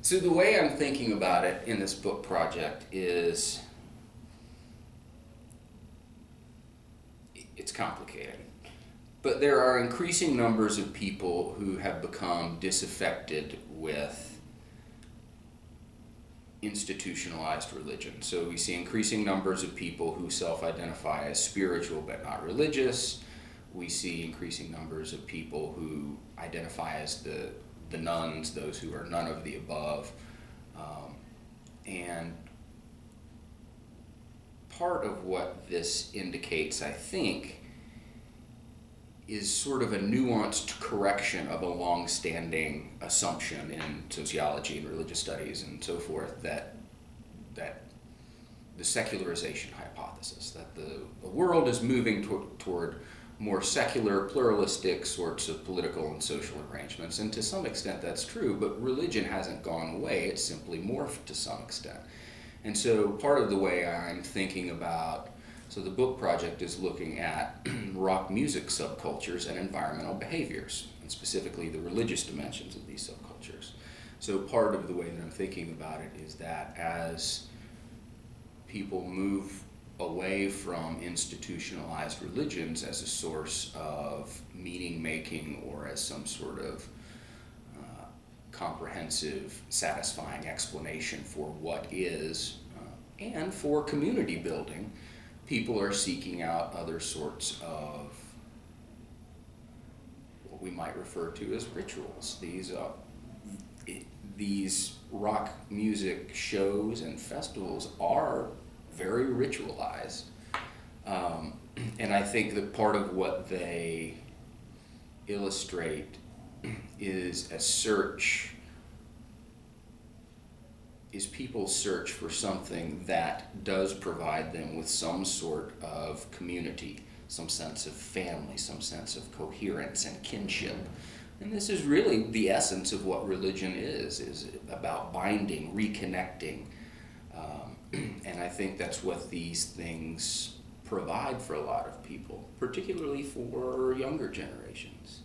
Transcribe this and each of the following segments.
So the way I'm thinking about it in this book project is, it's complicated, but there are increasing numbers of people who have become disaffected with institutionalized religion. So we see increasing numbers of people who self-identify as spiritual but not religious. We see increasing numbers of people who identify as the nuns, those who are none of the above. And part of what this indicates, I think, is sort of a nuanced correction of a long-standing assumption in sociology and religious studies and so forth, that the secularization hypothesis, that the world is moving toward more secular, pluralistic sorts of political and social arrangements, and to some extent that's true, but religion hasn't gone away, it's simply morphed to some extent. And so part of the way I'm thinking about, so the book project is looking at rock music subcultures and environmental behaviors, and specifically the religious dimensions of these subcultures. So part of the way that I'm thinking about it is that as people move away from institutionalized religions as a source of meaning-making or as some sort of comprehensive, satisfying explanation for what is, and for community building, people are seeking out other sorts of what we might refer to as rituals. These rock music shows and festivals are very ritualized, and I think that part of what they illustrate is people's search for something that does provide them with some sort of community, some sense of family, some sense of coherence and kinship. And this is really the essence of what religion is about binding, reconnecting. And I think that's what these things provide for a lot of people, particularly for younger generations.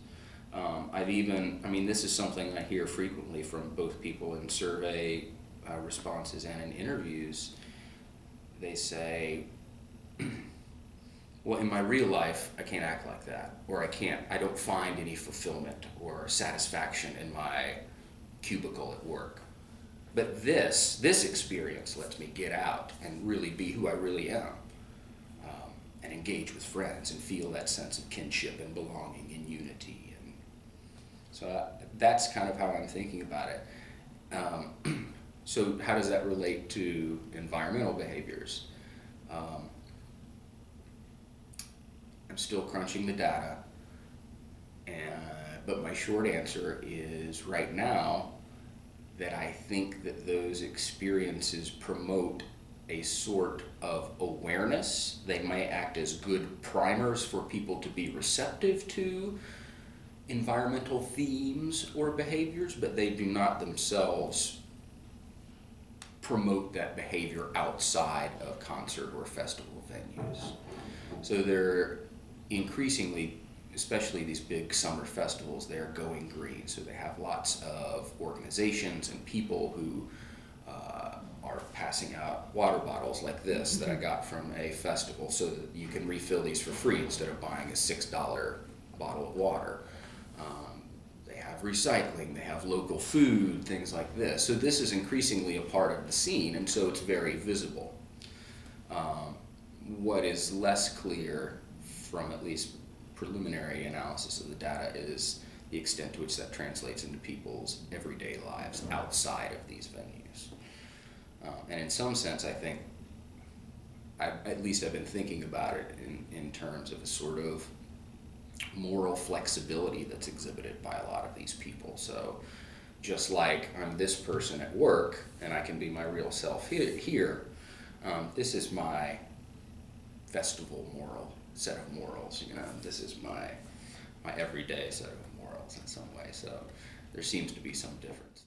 This is something I hear frequently from both people in survey responses and in interviews. They say, well, in my real life, I can't act like that, or I don't find any fulfillment or satisfaction in my cubicle at work. But this experience lets me get out and really be who I really am, and engage with friends and feel that sense of kinship and belonging and unity. And so that's kind of how I'm thinking about it. So how does that relate to environmental behaviors? I'm still crunching the data, but my short answer is right now that I think that those experiences promote a sort of awareness. They may act as good primers for people to be receptive to environmental themes or behaviors, but they do not themselves promote that behavior outside of concert or festival venues. So they're increasingly, especially these big summer festivals, they're going green. So they have lots of organizations and people who are passing out water bottles like this that I got from a festival, so that you can refill these for free instead of buying a $6 bottle of water. They have recycling, they have local food, things like this. So this is increasingly a part of the scene, and so it's very visible. What is less clear from at least preliminary analysis of the data is the extent to which that translates into people's everyday lives outside of these venues. And in some sense, I think, at least I've been thinking about it in terms of a sort of moral flexibility that's exhibited by a lot of these people. So just like I'm this person at work and I can be my real self here, this is my festival set of morals, this is my everyday set of morals in some way. So there seems to be some difference.